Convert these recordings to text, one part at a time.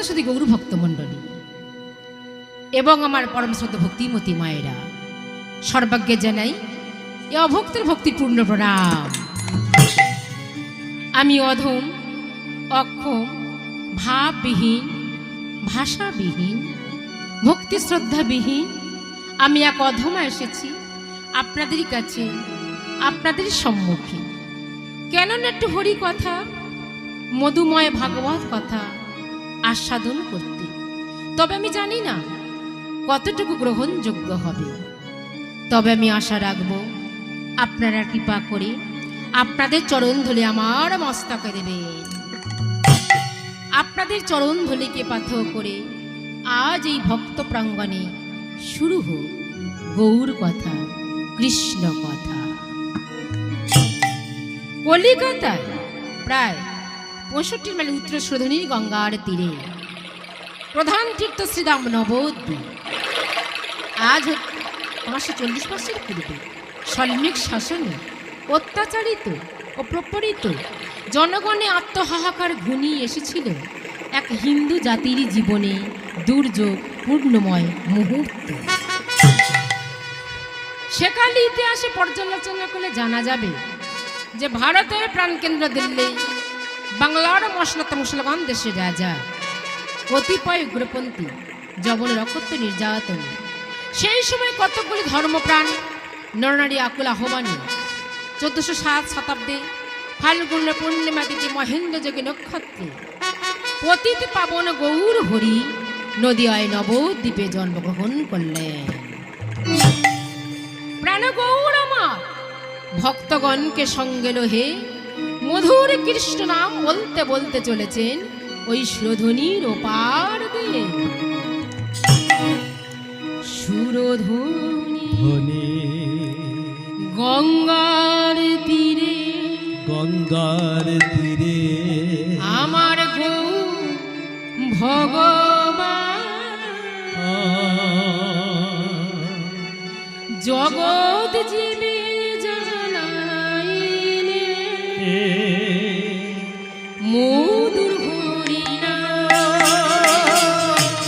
শুধু গৌর ভক্তমণ্ডলী এবং আমার পরম শ্রদ্ধা ভক্তিমতী মায়েরা, সর্বাগ্যে জানাই এ অভক্তের ভক্তিপূর্ণ প্রণাম। আমি অধম, অক্ষম, ভাববিহীন, ভাষাবিহীন, ভক্তি শ্রদ্ধাবিহীন আমি এক অধমা এসেছি আপনাদের কাছে, আপনাদের সম্মুখে। কেন না একটু হরি কথা, মধুময় ভাগবত কথা আস্বাদন করতে। তবে আমি জানি না কতটুকু গ্রহণযোগ্য হবে, তবে আমি আশা রাখব আপনারা কৃপা করে আপনাদের চরণ ধুলি আমার মস্তকে দেবেন। আপনাদের চরণ ধুলিকে পাথর করে আজ এই ভক্ত প্রাঙ্গণে শুরু হোক গৌর কথা, কৃষ্ণ কথা। কলিকাতায় প্রায় 65 মাইল উত্তর শ্রোধনী গঙ্গার তীরে প্রধান তীর্থ শ্রীরাম নবদ্বীপ আজ 40 বছর পূর্বে সল্মিক শাসনে অত্যাচারিত ও প্রপরিত জনগণে আত্মহাহাকার ঘনিয়ে এসেছিল এক হিন্দু জাতির জীবনে দুর্যোগ পূর্ণময় মুহূর্ত। সেকালে ইতিহাসে পর্যালোচনা করলে জানা যাবে যে ভারতের প্রাণকেন্দ্র দিল্লি, বাংলার মসনত মুসলমান দেশের রাজা কতিপয় উগ্রপন্থী জবনের অকথ্য নির্যাতন, সেই সময় কতকগুলি ধর্মপ্রাণ নরনারী আকুল আহ্বানে 1407 শতাব্দী ফাল্গুন পূর্ণিমা তিথি মহেন্দ্র যোগী নক্ষত্রে পতিত পাবন গৌর হরি নদীয় নবদ্বীপে জন্মগ্রহণ করলেন। প্রাণ গৌর আমার ভক্তগণকে সঙ্গে লোহে মধুর কৃষ্ণ নাম বলতে বলতে চলেছেন ওই সুরধ্বনির ওপার দিয়ে। সুরধ্বনি গঙ্গার তীরে, গঙ্গার তীরে আমার গো ভগবান জগৎ জীবে জানাইলে মধুর হরিনাম।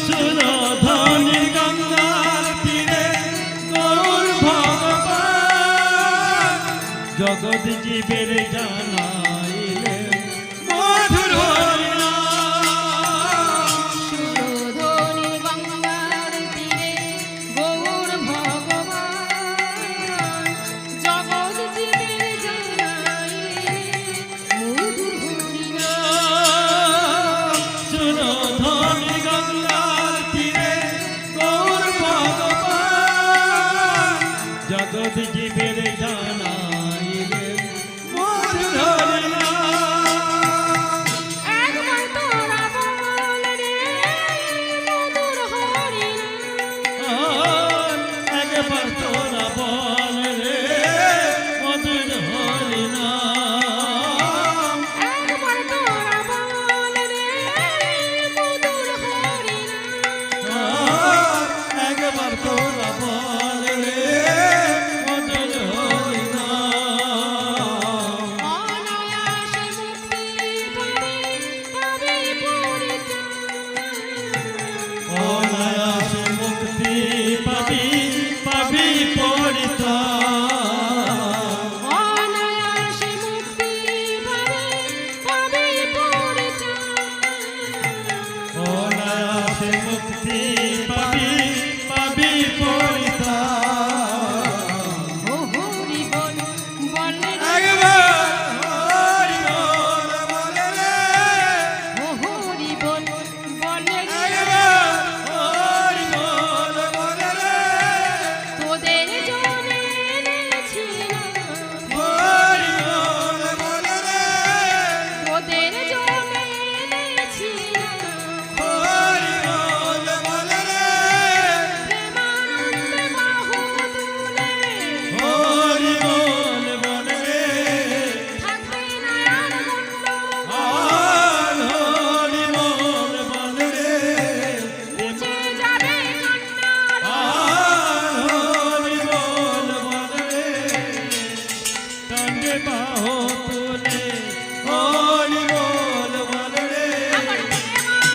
সুরধ্বনি গঙ্গার তীরে গৌর ভগবান জগৎ জীবের জানাইলে মধুর হরিনাম। সুরধ্বনি গঙ্গার তীরে গৌর ভগবান জগৎ জীবে জানাইলে মধুর হরিনাম। সুরধ্বনি গঙ্গার তীরে গৌর ভগবান জগৎ জীবের জানাইলে মধুর হরিনাম। একবার তোরা বল রে মধুর হরিনাম। একবার তোরা বল রে মধুর হরিনাম। একবার তোরা বল রে মধুর হরিনাম। একবার তোরা বল রে মধুর হরিনাম। অনায়াসে মুক্তি পাবে পরিত্রাণ। অনায়াসে মুক্তি পাবি পাবি পরিত্রাণ। অনায়াসে মুক্তি পাবে পরিত্রাণ। অনায়াসে মুক্তি